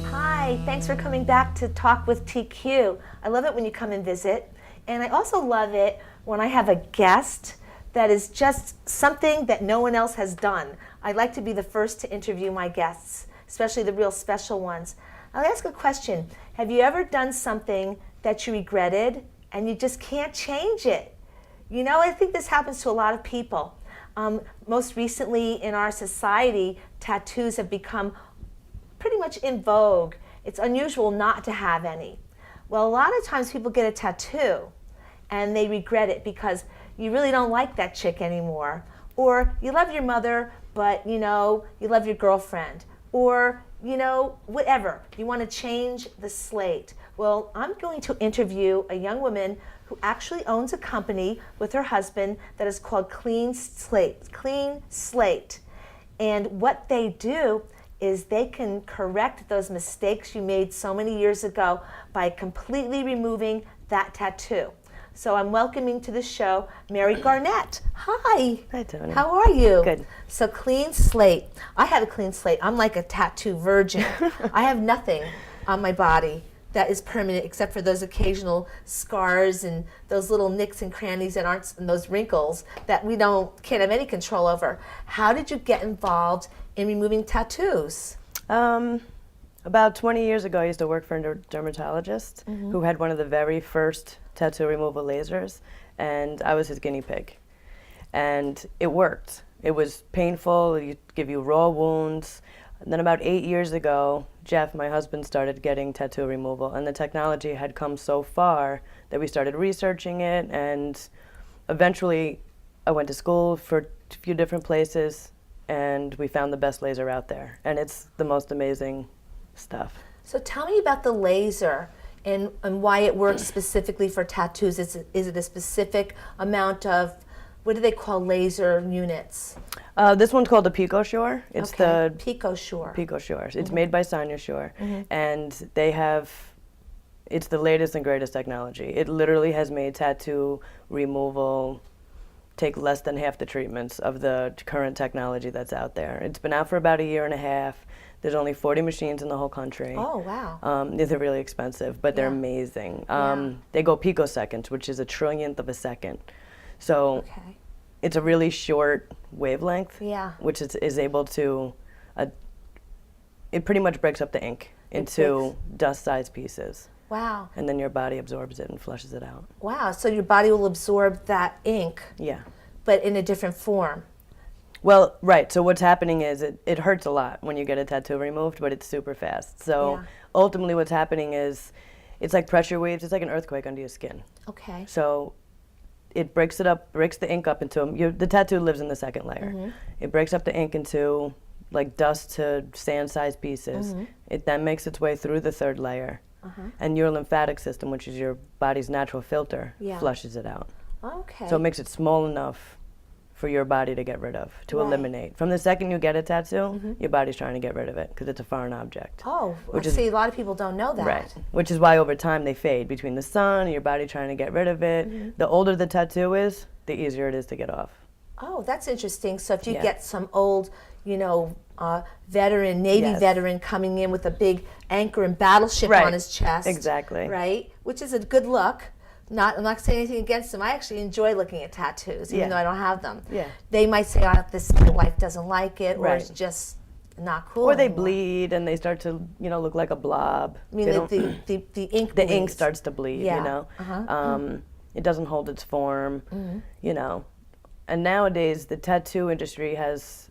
Hi, thanks for coming back to Talk with TQ. I love it when you come and visit. And I also love it when I have a guest that is just something that no one else has done. I like to be the first to interview my guests, especially the real special ones. I'll ask a question. Have you ever done something that you regretted and you just can't change it? You know, I think this happens to a lot of people. Most recently in our society, tattoos have become pretty much in vogue. It's unusual not to have any. Well, a lot of times people get a tattoo and they regret it because you really don't like that chick anymore. Or you love your mother, but you know, you love your girlfriend. Or, you know, whatever. You want to change the slate. Well, I'm going to interview a young woman who actually owns a company with her husband that is called Clean Slate. Clean Slate. And what they do is they can correct those mistakes you made so many years ago by completely removing that tattoo. So I'm welcoming to the show Mary Garnett. Hi. Hi, Tony. How are you? Good. So Clean Slate. I have a clean slate. I'm like a tattoo virgin. I have nothing on my body that is permanent except for those occasional scars and those little nicks and crannies that aren't, and those wrinkles that we can't have any control over. How did you get involved in removing tattoos? About 20 years ago, I used to work for a dermatologist who had one of the very first tattoo removal lasers, and I was his guinea pig. And it worked. It was painful, it would give you raw wounds. And then about 8 years ago, Jeff, my husband, started getting tattoo removal, and the technology had come so far that we started researching it, and eventually I went to school for a few different places, and we found the best laser out there, and it's the most amazing stuff. So tell me about the laser and why it works specifically for tattoos. Is it a specific amount of, what do they call laser units? This one's called the PicoSure. It's the PicoSure. PicoSure. It's made by SignalSure, and they have, it's the latest and greatest technology. It literally has made tattoo removal take less than half the treatments of the current technology that's out there. It's been out for about 1.5 years. There's only 40 machines in the whole country. Oh, wow. They're really expensive, but they're amazing. They go picoseconds, which is a trillionth of a second. So it's a really short wavelength, which is able to, it pretty much breaks up the ink into dust-sized pieces. Wow. And then your body absorbs it and flushes it out. Wow, so your body will absorb that ink, but in a different form. Well, right, so what's happening is it hurts a lot when you get a tattoo removed, but it's super fast. So ultimately what's happening is, it's like pressure waves, it's like an earthquake under your skin. Okay. So it breaks it up, breaks the ink up into, the tattoo lives in the second layer. It breaks up the ink into like dust to sand-sized pieces. It then makes its way through the third layer. And your lymphatic system, which is your body's natural filter, flushes it out. Okay. So it makes it small enough for your body to get rid of, to eliminate. From the second you get a tattoo, your body's trying to get rid of it because it's a foreign object. Oh, see, a lot of people don't know that. Right, which is why over time they fade between the sun and your body trying to get rid of it. The older the tattoo is, the easier it is to get off. Oh, that's interesting. So if you get some old, you know, veteran, Navy veteran coming in with a big anchor and battleship on his chest. Exactly. Right? Which is a good look. I'm not saying anything against them. I actually enjoy looking at tattoos, even though I don't have them. They might say, oh, my wife doesn't like it, or it's just not cool. Or they bleed and they start to, you know, look like a blob. I mean, the ink the ink starts to bleed, you know. It doesn't hold its form, you know. And nowadays, the tattoo industry has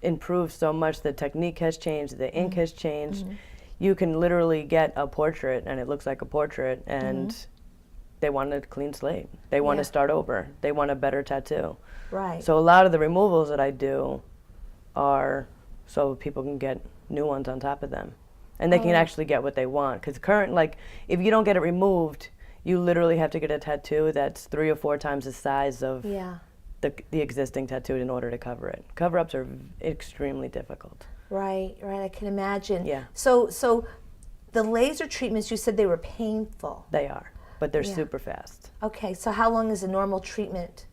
improved so much. The technique has changed, the ink has changed. You can literally get a portrait and it looks like a portrait, and they want a clean slate. They want to start over. They want a better tattoo. Right. So a lot of the removals that I do are so people can get new ones on top of them. And they can actually get what they want. Because current, like, if you don't get it removed, You literally have to get a tattoo that's 3 or 4 times the size of Yeah. the existing tattoo in order to cover it. Cover-ups are extremely difficult. Right, right. I can imagine. Yeah. So the laser treatments, you said they were painful. They are, but they're Yeah. super fast. Okay, so how long is a normal treatment?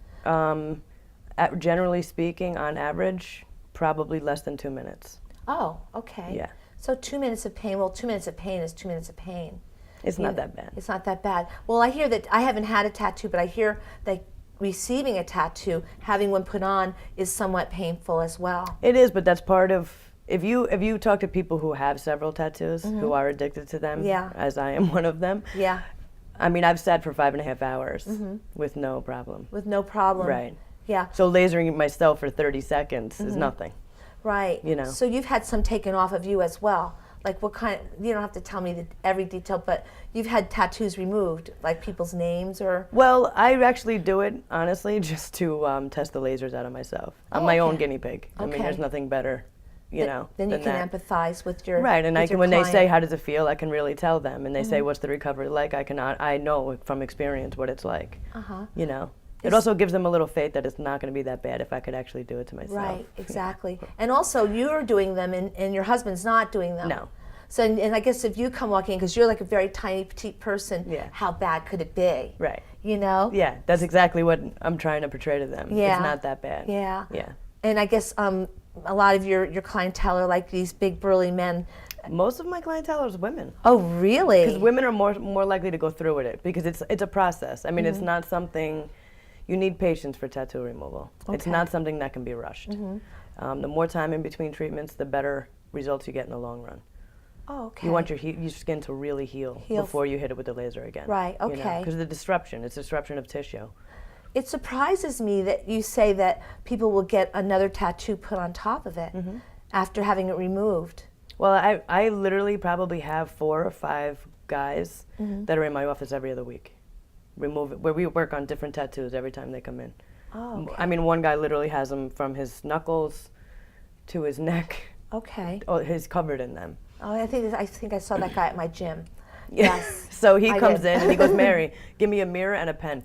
Generally speaking, on average, probably less than 2 minutes. Oh, okay. Yeah. So 2 minutes of pain. Well, 2 minutes of pain is 2 minutes of pain. It's not that bad. It's not that bad. Well, I hear that I haven't had a tattoo, but I hear that receiving a tattoo, having one put on, is somewhat painful as well. It is, but that's part of, if you talk to people who have several tattoos, who are addicted to them, Yeah. as I am one of them, Yeah. I mean, I've sat for 5.5 hours with no problem. With no problem. Right. Yeah. So lasering myself for 30 seconds is nothing. Right. You know. So you've had some taken off of you as well. Like what kind? You don't have to tell me every detail, but you've had tattoos removed, like people's names or. Well, I actually do it, honestly, just to test the lasers out of myself. I'm my own okay. guinea pig. I mean, Okay. there's nothing better, you know, Then you than can that. empathize with your. Right, and with I can, your when they say, client. how does it feel, I can really tell them. And they say, what's the recovery like? I know from experience what it's like, you know. It also gives them a little faith that it's not going to be that bad if I could actually do it to myself. Right, exactly. And also, you're doing them, and your husband's not doing them. No. So, and I guess if you come walking in, because you're like a very tiny, petite person, Yeah. how bad could it be? Right. You know? Yeah, that's exactly what I'm trying to portray to them. Yeah. It's not that bad. Yeah. Yeah. And I guess a lot of your clientele are like these big, burly men. Most of my clientele is women. Oh, really? Because women are more likely to go through with it because it's a process. I mean, it's not something, you need patience for tattoo removal. It's not something that can be rushed. The more time in between treatments, the better results you get in the long run. Oh, okay. You want your skin to really heal before you hit it with the laser again. Right, okay. Because the disruption, it's disruption of tissue. It surprises me that you say that people will get another tattoo put on top of it after having it removed. Well, I literally probably have 4 or 5 guys that are in my office every other week. Where we work on different tattoos every time they come in. Oh, okay. I mean, one guy literally has them from his knuckles to his neck. Okay. Oh, he's covered in them. Oh, I think I saw that guy at my gym. Yes. So he I comes did. in and he goes, Mary, give me a mirror and a pen.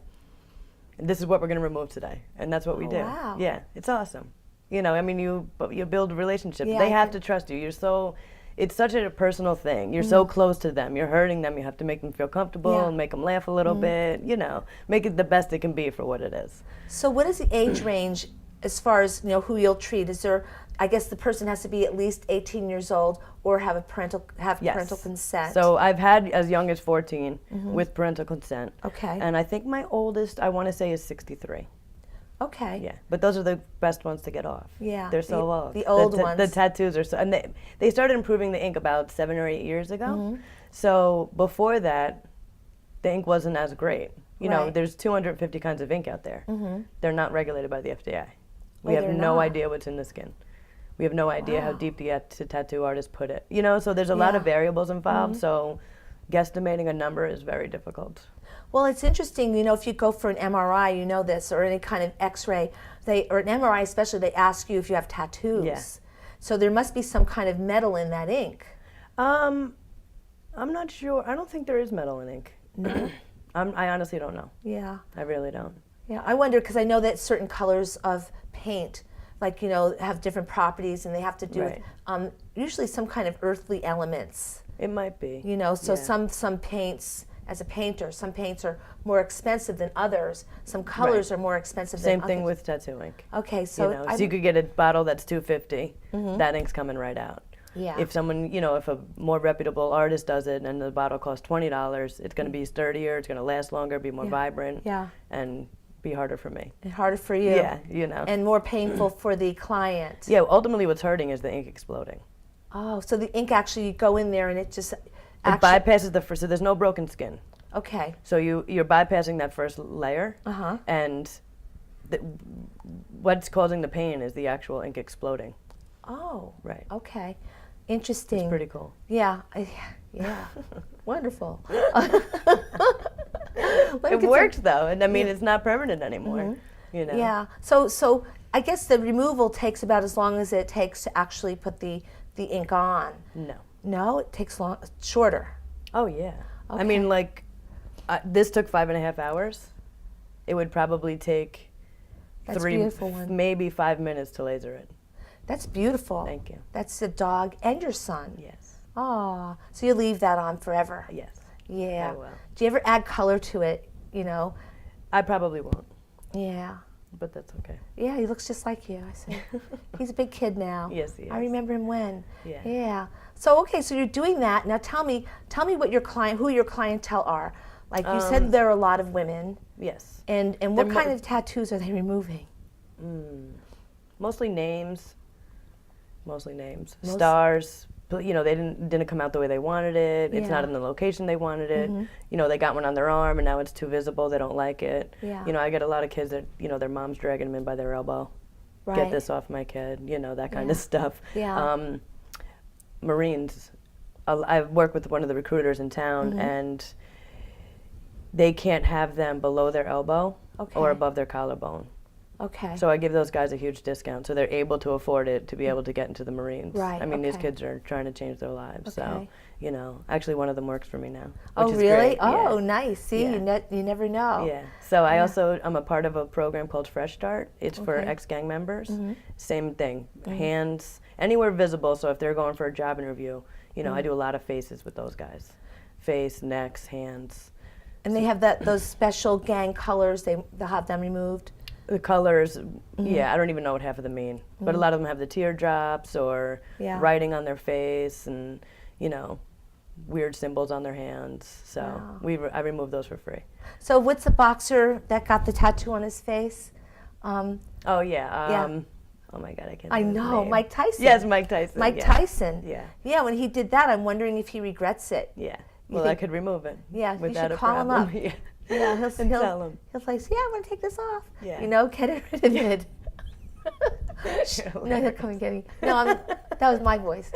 This is what we're going to remove today. And that's what we do. Wow. Yeah, it's awesome. You know, I mean, you build relationships. Yeah, They I have can- to trust you. It's such a personal thing. You're so close to them. You're hurting them. You have to make them feel comfortable Yeah. and make them laugh a little bit, you know, make it the best it can be for what it is. So what is the age range as far as, who you'll treat? Is there, I guess the person has to be at least 18 years old or have parental consent. So I've had as young as 14 with parental consent. Okay. And I think my oldest, I want to say, is 63. Okay. Yeah, but those are the best ones to get off. Yeah, They're so the- old. the old The ones. tattoos are so, and they started improving the ink about 7 or 8 years ago. So before that, the ink wasn't as great. You know, Right. there's 250 kinds of ink out there. They're not regulated by the FDA. We Oh, have they're no not? idea what's in the skin. We have no idea how Wow. deep the tattoo artist put it. You know, so there's a lot of Yeah. variables involved. So guesstimating a number is very difficult. Well, it's interesting, if you go for an MRI, you know this, or any kind of X-ray, or an MRI especially, they ask you if you have tattoos. Yeah. So there must be some kind of metal in that ink. I'm not sure. I don't think there is metal in ink. No. I honestly don't know. Yeah. I really don't. Yeah, I wonder, because I know that certain colors of paint, like, have different properties, and they have to do Right. with usually some kind of earthly elements. It might be. So Yeah. some paints, as a painter, some paints are more expensive than others. Some colors are more expensive Same than thing others. with tattoo ink. Okay, so So you could get a bottle that's $250. That ink's coming right out. Yeah. If someone, if a more reputable artist does it and the bottle costs $20, it's going to be sturdier, it's going to last longer, be more vibrant, Yeah. and be harder for me. and harder for you. Yeah, And more painful for the client. Yeah, ultimately what's hurting is the ink exploding. Oh, so the ink actually, you go in there and it just It bypasses the first, so there's no broken skin. Okay. So you're bypassing that first layer, and what's causing the pain is the actual ink exploding. Oh. Right. Okay. Interesting. It's pretty cool. Yeah. Yeah. Wonderful. It worked though, and I mean it's not permanent anymore. You know. Yeah. So I guess the removal takes about as long as it takes to actually put the ink on. No. No, it takes shorter. Oh yeah. I Okay. mean, like, This took 5.5 hours. It would probably take That's beautiful one. maybe 5 minutes to laser it. That's beautiful. Thank you. That's the dog and your son. Yes. Oh, so you leave that on forever. Yes. Yeah. I will. Do you ever add color to it, you know? I probably won't, Yeah. but that's okay. Yeah, he looks just like you. I see. He's a big kid now. Yes, he is. I remember him when. Yeah. Yeah. So okay, so you're doing that. Now tell me what who your clientele are. Like you said, there are a lot of women. Yes. And what kind of tattoos are they removing? Mostly names. Stars. But, you know, they didn't come out the way they wanted it. It's not in the location they wanted it. You know, they got one on their arm and now it's too visible. They don't like it. Yeah. You know, I get a lot of kids that, you know, their mom's dragging them in by their elbow. Right. Get this off my kid. You know, that kind of stuff. Yeah. Marines. I work with one of the recruiters in town and they can't have them below their elbow or above their collarbone. Okay. So I give those guys a huge discount, so they're able to afford it to be able to get into the Marines. Right. I mean, these okay. kids are trying to change their lives. So, Okay. you know, actually one of them works for me now. Oh, which is really? great. Oh, Yeah. nice. See, Yeah. you never know. Yeah. So I'm a part of a program called Fresh Start. It's for Okay. ex-gang members. Same thing. Hands anywhere visible. So if they're going for a job interview, you know, I do a lot of faces with those guys. Face, necks, hands. And they have those special gang colors. They'll have them removed. The colors, yeah, I don't even know what half of them mean. But a lot of them have the teardrops or Yeah. writing on their face and, you know, weird symbols on their hands. So Wow. I remove those for free. So what's the boxer that got the tattoo on his face? Oh, yeah. Oh, my God, I can't I think of his know, name. Mike Tyson. Yes, Mike Tyson. Mike yeah. Tyson. Yeah. Yeah, when he did that, I'm wondering if he regrets it. Yeah. You Well, I think- could remove it. Yeah, you without should a call him problem. up. Yeah. Yeah, And tell him. he'll say, yeah, I'm going to take this off. Yeah. You know, get rid of it. No, he'll come and get me. No, that was my voice.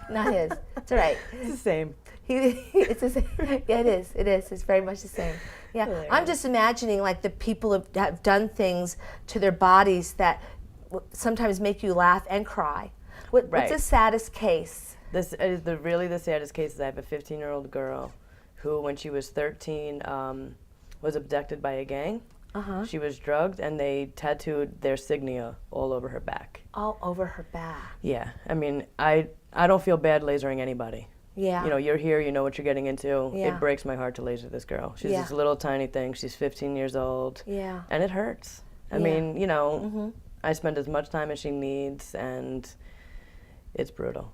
Not his. It's all right. It's the same. It's the same. Yeah, it is. It is. It's very much the same. Yeah. Hilarious. I'm just imagining like the people have done things to their bodies that sometimes make you laugh and cry. What's Right. the saddest case? This is really the saddest case. Is I have a 15-year-old girl who, when she was 13, was abducted by a gang. She was drugged, and they tattooed their signia all over her back. All over her back. Yeah, I mean, I don't feel bad lasering anybody. Yeah. You know, you're here, you know what you're getting into. Yeah. It breaks my heart to laser this girl. She's Yeah. this little tiny thing. She's 15 years old. Yeah. And it hurts. I Yeah. mean, you know, I spend as much time as she needs, and it's brutal.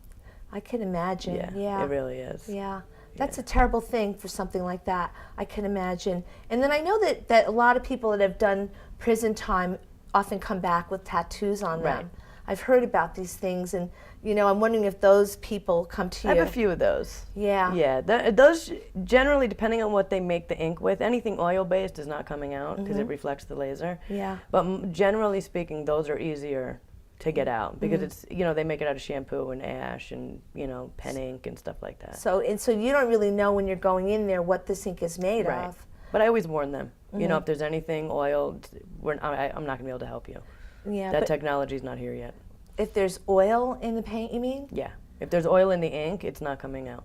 I can imagine. Yeah. It really is. Yeah. That's a terrible thing for something like that. I can imagine. And then I know that a lot of people that have done prison time often come back with tattoos on them. Right. I've heard about these things, and you know, I'm wondering if those people come to you. I have a few of those. Yeah. Yeah, those generally, depending on what they make the ink with, anything oil-based is not coming out because it reflects the laser. Yeah. But generally speaking, those are easier to get out because it's, you know, they make it out of shampoo and ash and, you know, pen ink and stuff like that. So you don't really know when you're going in there what this ink is made Right. of. But I always warn them. You know, if there's anything oiled, I'm not going to be able to help you. Yeah. That But technology's not here yet. if there's oil in the paint, you mean? Yeah. If there's oil in the ink, it's not coming out.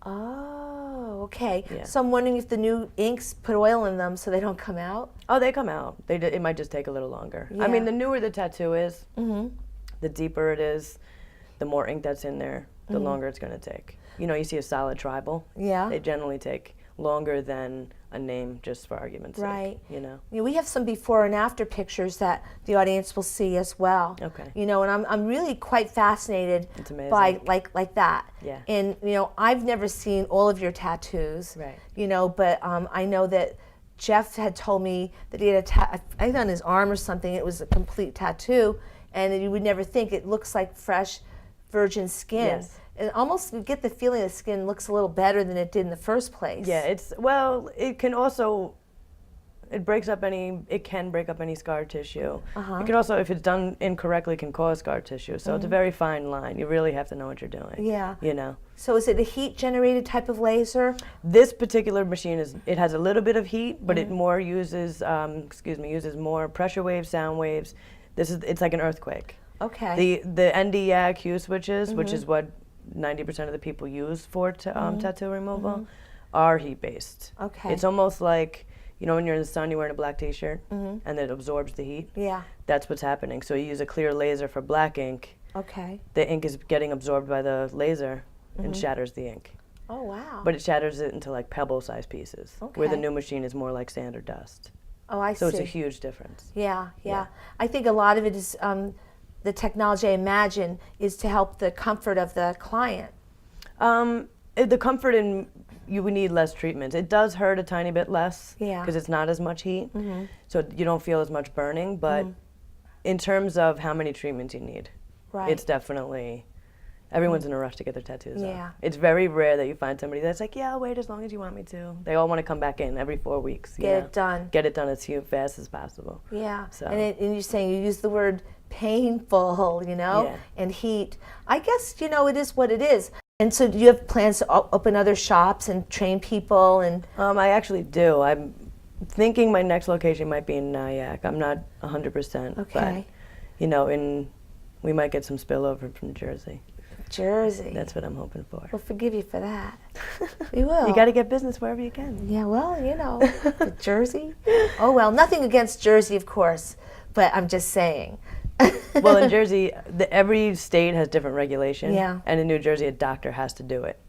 Oh, okay. Yeah. So I'm wondering if the new inks put oil in them so they don't come out. Oh, they come out. It might just take a little longer. Yeah. I mean, the newer the tattoo is, the deeper it is, the more ink that's in there, the longer it's going to take. You know, you see a solid tribal. Yeah. They generally take longer than a name, just for argument's Right. sake. You know. You know, we have some before and after pictures that the audience will see as well. Okay. You know, and I'm really quite fascinated It's amazing. by like that. Yeah. And you know, I've never seen all of your tattoos. Right. You know, but I know that Jeff had told me that he had I think on his arm or something. It was a complete tattoo, and you would never think it looks like fresh, virgin skin. Yes. And almost you get the feeling the skin looks a little better than it did in the first place. Yeah. It can also. It can break up any scar tissue. It can also, if it's done incorrectly, can cause scar tissue. So it's a very fine line. You really have to know what you're doing. Yeah. You know. So is it a heat-generated type of laser? This particular machine it has a little bit of heat, but it more uses more pressure waves, sound waves. It's like an earthquake. Okay. The ND-YAG hue switches, which is what 90% of the people use for tattoo removal, are heat-based. Okay. It's almost like, when you're in the sun, you're wearing a black t-shirt, and it absorbs the heat. Yeah. That's what's happening. So you use a clear laser for black ink. Okay. The ink is getting absorbed by the laser and shatters the ink. Oh, wow. But it shatters it into like pebble-sized pieces, where the Okay. new machine is more like sand or dust. Oh, I see. So it's a huge difference. Yeah. Yeah. I think a lot of it is the technology, I imagine, is to help the comfort of the client. The comfort in you would need less treatments. It does hurt a tiny bit less Yeah. because it's not as much heat, so you don't feel as much burning. But in terms of how many treatments you need, Right. it's definitely everyone's in a rush to get their tattoos Yeah. off. It's very rare that you find somebody that's like, yeah, I'll wait as long as you want me to. They all want to come back in every 4 weeks. Get it done. Get it done as fast as possible. Yeah. So. And you're saying you use the word painful, Yeah. and heat. I guess, it is what it is. And so do you have plans to open other shops and train people? And I actually do. I'm thinking my next location might be in Nyack. I'm not 100%. Okay. But, we might get some spillover from Jersey. Jersey. That's what I'm hoping for. We'll forgive you for that. We will. You got to get business wherever you can. Yeah, well, the Jersey. Oh, well, nothing against Jersey, of course, but I'm just saying. Well, in Jersey, every state has different regulation. Yeah. And in New Jersey, a doctor has to do it.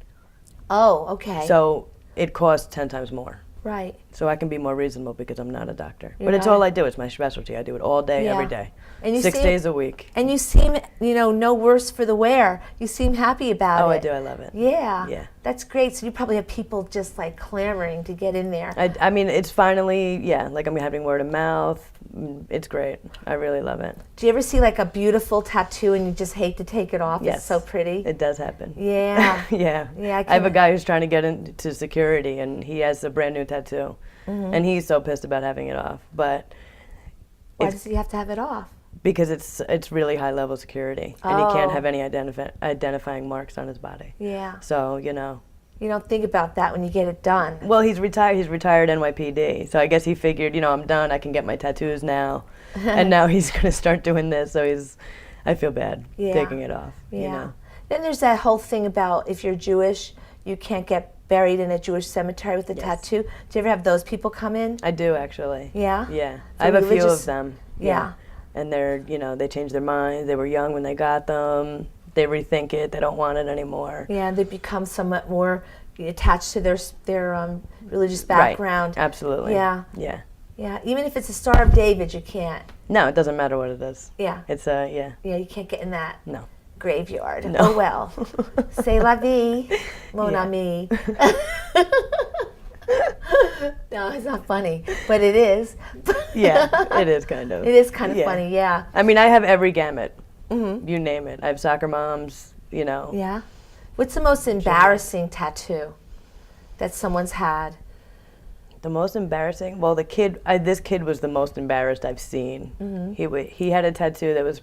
Oh, okay. So it costs 10 times more. Right. So I can be more reasonable because I'm not a doctor. You're But it's not. all I do. It's my specialty. I do it all day, Yeah. every day. And you 6 seem- days a week. And you seem, no worse for the wear. You seem happy about it. Oh, I do. I love it. Yeah. Yeah. That's great. So you probably have people just like clamoring to get in there. I mean, it's finally, like I'm having word of mouth. It's great. I really love it. Do you ever see like a beautiful tattoo and you just hate to take it off? Yes. It's so pretty. It does happen. Yeah. Yeah. Yeah, I have a guy who's trying to get into security, and he has a brand new tattoo. And he's so pissed about having it off. But Why does he have to have it off? because it's really high level security, and he can't have any identifying marks on his body. Yeah. So, You don't think about that when you get it done. Well, he's retired. He's retired NYPD. So I guess he figured, I'm done. I can get my tattoos now. And now he's going to start doing this. So I feel bad taking it off. Yeah. Then there's that whole thing about if you're Jewish, you can't get buried in a Jewish cemetery with a tattoo. Do you ever have those people come in? I do, actually. Yeah? Yeah. For I have a few religious- of them. Yeah. And they're, they changed their minds. They were young when they got them. They rethink it. They don't want it anymore. Yeah, they become somewhat more attached to their religious background. Right. Absolutely. Yeah. Yeah. Yeah, even if it's a Star of David, you can't. No, it doesn't matter what it is. Yeah. It's Yeah, you can't get in that No. graveyard. No. Oh well. C'est la vie, mon Yeah. ami. No, it's not funny, but it is. Yeah, it is kind of. It is kind of Yeah. funny, yeah. I mean, I have every gamut. You name it. I have soccer moms, Yeah. What's the most embarrassing tattoo that someone's had? The most embarrassing? Well, this kid was the most embarrassed I've seen. He had a tattoo that was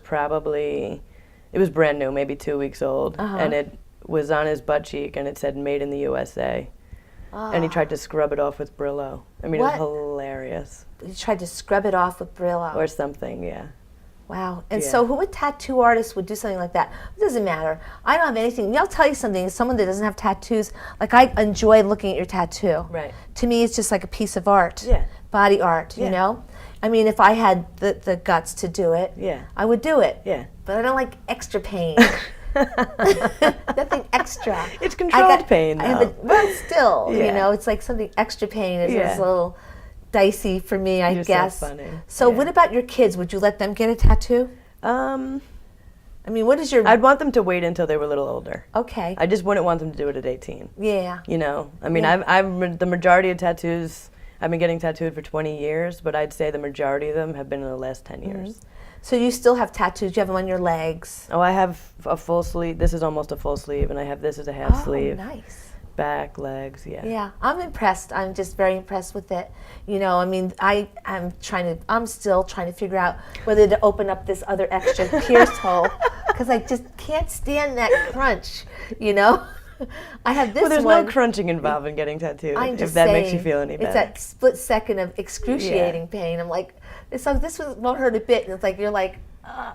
it was brand new, maybe 2 weeks old, and it was on his butt cheek, and it said "Made in the USA." And he tried to scrub it off with Brillo. I mean, What? it was hilarious. You tried to scrub it off with Brillo. Or something, yeah. Wow. And Yeah. so what tattoo artist would do something like that? It doesn't matter. I don't have anything. I'll tell you something. As someone that doesn't have tattoos, like I enjoy looking at your tattoo. Right. To me, it's just like a piece of art. Yeah. Body art, you Yeah. know? I mean, if I had the guts to do it, Yeah. I would do it. Yeah. But I don't like extra pain. Nothing extra. It's controlled pain, though. But still, Yeah. it's like something extra pain is Yeah. a little dicey for me, I You're so guess. funny. So Yeah. what about your kids? Would you let them get a tattoo? I mean, what is your... I'd want them to wait until they were a little older. Okay. I just wouldn't want them to do it at 18. Yeah. I mean, Yeah. I've the majority of tattoos, I've been getting tattooed for 20 years, but I'd say the majority of them have been in the last 10 years. So you still have tattoos? You have them on your legs? Oh, I have a full sleeve. This is almost a full sleeve, and I have this as a half sleeve. Nice. Back, legs, yeah. Yeah, I'm impressed. I'm just very impressed with it. I mean, I'm still trying to figure out whether to open up this other extra pierced hole because I just can't stand that crunch, I have this Well, there's one. no crunching involved in getting tattooed, I'm if just that saying, makes you feel any better. It's that split second of excruciating pain. I'm like, this won't hurt a bit, and it's like you're like, So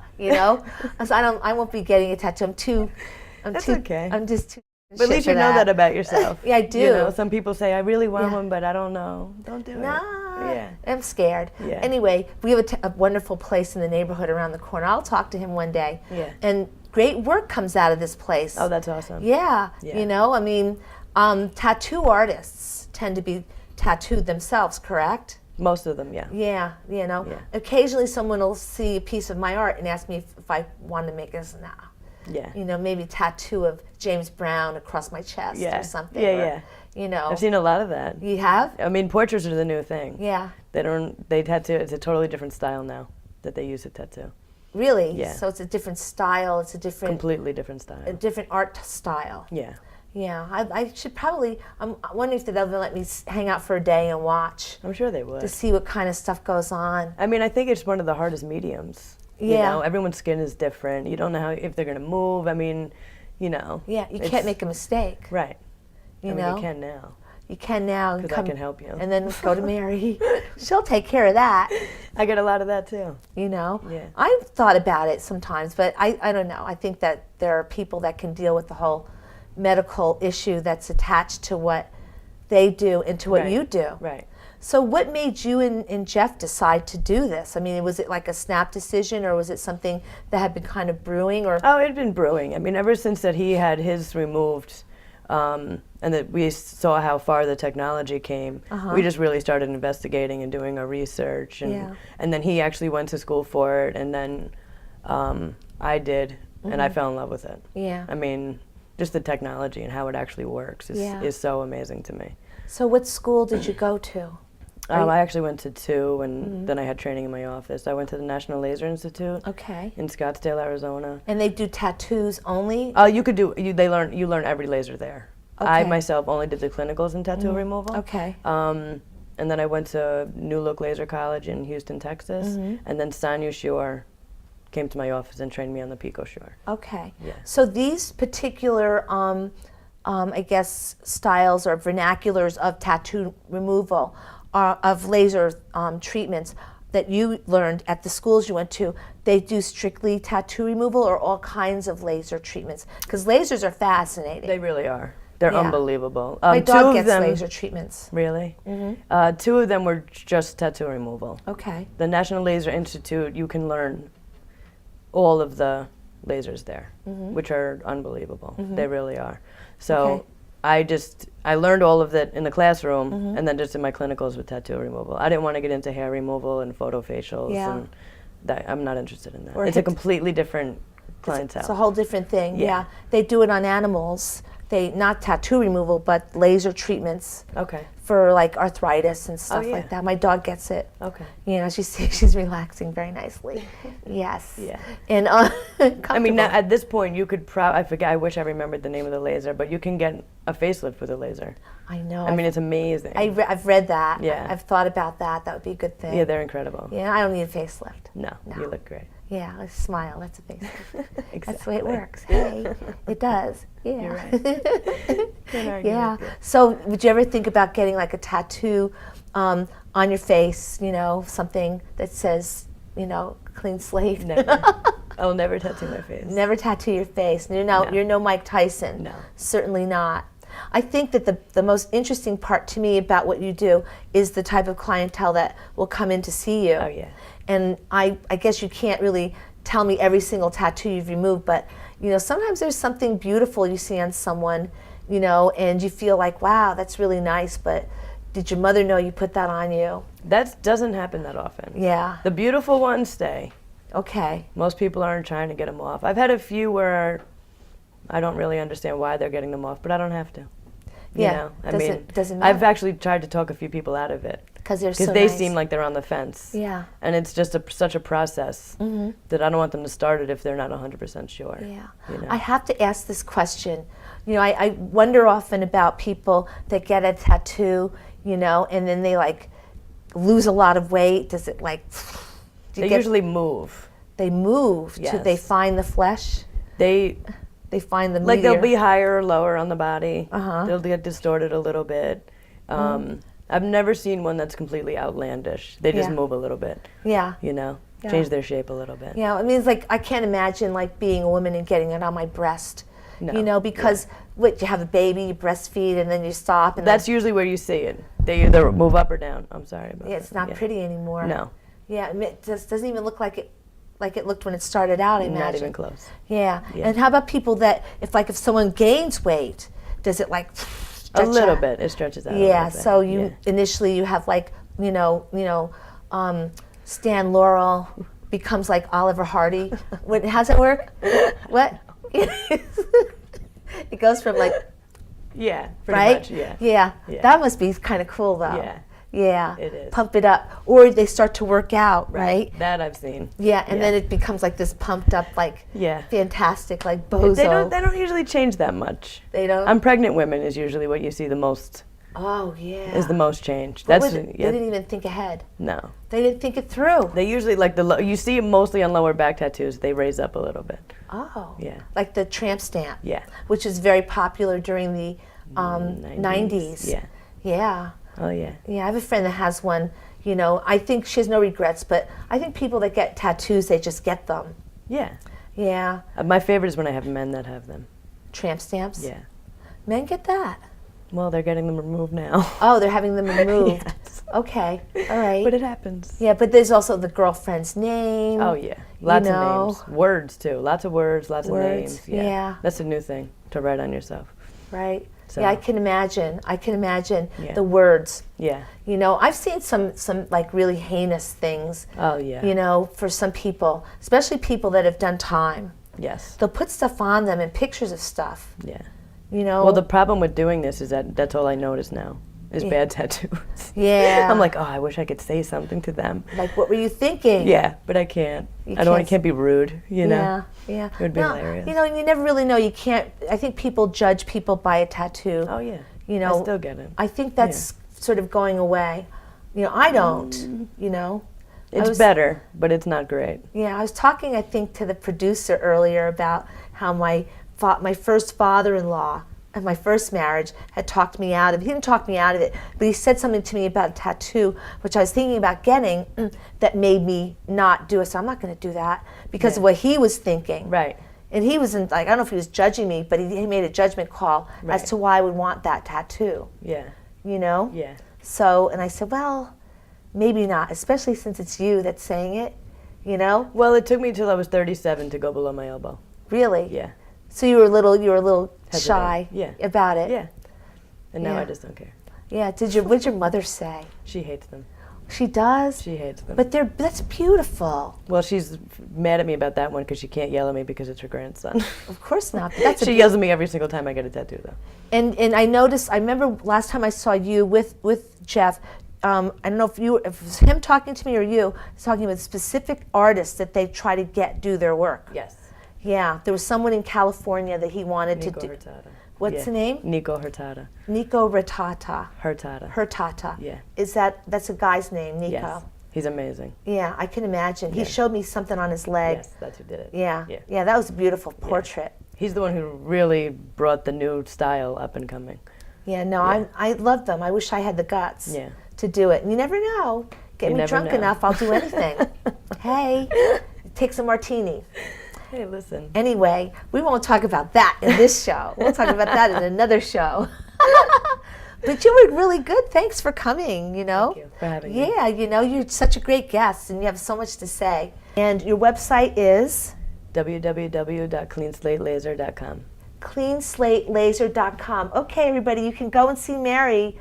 I won't be getting a tattoo. That's okay. I'm just too. But at least you know that about yourself. Yeah, I do. You know, some people say, I really want Yeah. one, but I don't know. Don't do it. Yeah. I'm scared. Yeah. Anyway, we have a wonderful place in the neighborhood around the corner. I'll talk to him one day. Yeah. And great work comes out of this place. Oh, that's awesome. Yeah. Yeah. You know, I mean, tattoo artists tend to be tattooed themselves, correct? Most of them, yeah. Yeah, you know. Yeah. Occasionally someone will see a piece of my art and ask me if I want to make this now. Yeah. You know, maybe tattoo of James Brown across my chest Yeah. or something. Yeah, or, yeah. You know. I've seen a lot of that. You have? I mean, portraits are the new thing. Yeah. They tattoo, it's a totally different style now that they use to tattoo. Really? Yeah. So it's a different style, it's a different Completely different style. a different art style. Yeah. Yeah, I should probably, I'm wondering if they'll ever let me hang out for a day and watch I'm sure they would. to see what kind of stuff goes on. I mean, I think it's one of the hardest mediums. You Yeah. know, everyone's skin is different. You don't know if they're going to move. I mean, you know. Yeah, you it's- can't make a mistake. Right. You I mean, know? you can now. You can now. And Because I can help you. And then go to Mary. She'll take care of that, I get a lot of that too. you know? Yeah. I've thought about it sometimes, but I don't know. I think that there are people that can deal with the whole medical issue that's attached to what they do and to what Right. you do. Right. So what made you and Jeff decide to do this? I mean, was it like a snap decision, or was it something that had been kind of brewing? Or Oh, it had been brewing. I mean, ever since that he had his removed, and that we saw how far the technology came, we just really started investigating and doing our research. And, Yeah. and then he actually went to school for it, and then I did, and I fell in love with it. Yeah. I mean, just the technology and how it actually works Yeah. is so amazing to me. So what school did you go to? I actually went to two, and then I had training in my office. I went to the National Laser Institute Okay. in Scottsdale, Arizona. And they do tattoos only? You could do. You learn every laser there. I Okay. myself only did the clinicals in tattoo removal. Okay. And then I went to New Look Laser College in Houston, Texas, and then Sanyu Shore came to my office and trained me on the Pico Shore. Okay. Yeah. So these particular, I guess, styles or vernaculars of tattoo removal, of laser treatments that you learned at the schools you went to, they do strictly tattoo removal or all kinds of laser treatments? Because lasers are fascinating. They really are. They're Yeah. unbelievable. My two dog of gets them, laser treatments. Really? Two of them were just tattoo removal. Okay. The National Laser Institute, you can learn all of the lasers there, which are unbelievable. They really are. So Okay. I learned all of that in the classroom, and then just in my clinicals with tattoo removal. I didn't want to get into hair removal and photo facials, Yeah. and that, I'm not interested in that. Or It's a hip- completely different clientele. It's a whole different thing. Yeah. Yeah. They do it on animals. They not tattoo removal, but laser treatments Okay. for like arthritis and stuff yeah. like that. My dog gets it. Okay. You know, she's relaxing very nicely. Yes. Yeah. And I mean, now, at this point, you could I forget. I wish I remembered the name of the laser, but you can get a facelift with a laser. I know. I mean, it's amazing. I've read that. Yeah. I've thought about that. That would be a good thing. Yeah, they're incredible. Yeah, I don't need a facelift. No, No. you look great. Yeah, let's smile. That's a facelift. Exactly. That's the way it works. Hey, it does. Yeah. You're right. Can't argue Yeah. with you. So, would you ever think about getting like a tattoo on your face? You know, something that says, you know, clean slate. Never. I'll never tattoo my face. Never tattoo your face. No. You're no Mike Tyson. No. Certainly not. I think that the most interesting part to me about what you do is the type of clientele that will come in to see you. Oh, yeah. And I guess you can't really tell me every single tattoo you've removed, but you know, sometimes there's something beautiful you see on someone, you know, and you feel like, wow, that's really nice, but did your mother know you put that on you? That doesn't happen that often. Yeah. The beautiful ones stay. Okay. Most people aren't trying to get them off. I've had a few where I don't really understand why they're getting them off, but I don't have to. You Yeah. know? I Doesn't I've matter. actually tried to talk a few people out of it. Because they're so They nice. seem like they're on the fence. Yeah. And it's just such a process that I don't want them to start it if they're not 100% sure. Yeah. You know? I have to ask this question. You know, I wonder often about people that get a tattoo, you know, and then they like lose a lot of weight. Does it like, do you They get- usually move. they move to, they Yes. find the flesh, They find the like meteor. they'll be higher or lower on the body. Uh-huh. They'll get distorted a little bit. I've never seen one that's completely outlandish. They just Yeah. move a little bit, Yeah. you know, Yeah. change their shape a little bit. Yeah, I mean, it's like I can't imagine like being a woman and getting it on my breast, No. You know, because what, you have a baby, you breastfeed, and then you stop. And That's usually where you see it. They either move up or down. I'm sorry about that. yeah, it's not pretty anymore. No. Yeah, it just doesn't even look like it looked when it started out, I imagine. Not even close. Yeah. Yeah. And how about people that, if someone gains weight, does it like A little out? bit. It stretches out. Yeah. A little bit. So initially you have Stan Laurel becomes like Oliver Hardy. How's that work? What? It goes from like Yeah. Pretty right? much. Yeah. Yeah. Yeah. That must be kind of cool though. Yeah. Yeah. It is. Pump it up. Or they start to work out, right? That I've seen. Yeah, and then it becomes like this pumped up, like fantastic, like bozo. They don't usually change that much. They don't? Pregnant women is usually what you see the most. Oh, yeah. Is the most change. They didn't even think ahead. No. They didn't think it through. They usually, you see it mostly on lower back tattoos, they raise up a little bit. Oh. Yeah. Like the tramp stamp. Yeah. Which is very popular during the 90s. Yeah. Yeah. Oh, yeah. Yeah, I have a friend that has one. You know, I think she has no regrets, but I think people that get tattoos, they just get them. Yeah. Yeah. My favorite is when I have men that have them. Tramp stamps? Yeah. Men get that. Well, they're getting them removed now. Oh, they're having them removed. Yes. Okay, all right. But it happens. Yeah, but there's also the girlfriend's name. Oh, yeah. Lots of names. Words, too. Lots of words, lots of names. Yeah. That's a new thing to write on yourself. Right. So. Yeah, I can imagine the words. Yeah. You know, I've seen some like really heinous things. Oh, yeah. You know, for some people, especially people that have done time. Yes. They'll put stuff on them and pictures of stuff. Yeah. You know. Well, the problem with doing this is that's all I notice now is bad tattoos. Yeah. I'm like, oh, I wish I could say something to them. Like, what were you thinking? Yeah, but I can't. I can't be rude, you know? Yeah, yeah. It would be hilarious. You know, you never really know. You can't, I think people judge people by a tattoo. Oh, yeah. You know. I still get it. I think that's sort of going away. You know, I don't, you know. It's better, but it's not great. Yeah, I was talking, I think, to the producer earlier about how my first father-in-law of my first marriage had talked me out of it. He didn't talk me out of it, but he said something to me about a tattoo, which I was thinking about getting, that made me not do it. So I'm not going to do that because of what he was thinking. Right. And he wasn't, like, I don't know if he was judging me, but he made a judgment call as to why I would want that tattoo. Yeah. You know? Yeah. So, and I said, well, maybe not, especially since it's you that's saying it, you know? Well, it took me till I was 37 to go below my elbow. Really? Yeah. So you were a little shy hesitant. about it. Yeah. And now I just don't care. Yeah. What'd your mother say? She hates them. She does? She hates them. But that's beautiful. Well, she's mad at me about that one because she can't yell at me because it's her grandson. Of course not. But that's she yells at me every single time I get a tattoo, though. And I noticed, I remember last time I saw you with Jeff, I don't know if it was him talking to me or you, talking with specific artists that they try to do their work. Yes. Yeah, there was someone in California that he wanted to do. Hurtado. What's the name? Nico Hurtado. Nico Hurtado. Hurtado. Yeah. That's a guy's name, Nico? Yes. He's amazing. Yeah, I can imagine. Yeah. He showed me something on his leg. Yes, that's who did it. Yeah. Yeah, that was a beautiful portrait. Yeah. He's the one who really brought the new style up and coming. Yeah, no, I love them. I wish I had the guts to do it. And you never know. Get me drunk enough, I'll do anything. Hey, take some martini. Hey, listen. Anyway, we won't talk about that in this show. We'll talk about that in another show. But you were really good. Thanks for coming, you know. Thank you for having me. Yeah, you know, you're such a great guest and you have so much to say. And your website is? www.cleanslatelaser.com. Cleanslatelaser.com. Okay, everybody, you can go and see Mary,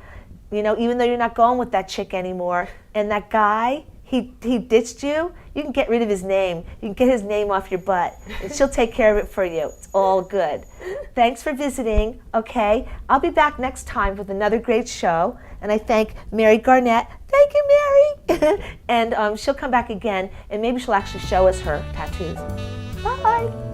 you know, even though you're not going with that chick anymore. And that guy, he ditched you. You can get rid of his name. You can get his name off your butt. And she'll take care of it for you. It's all good. Thanks for visiting, okay? I'll be back next time with another great show. And I thank Mary Garnett. Thank you, Mary. And she'll come back again, and maybe she'll actually show us her tattoos. Bye.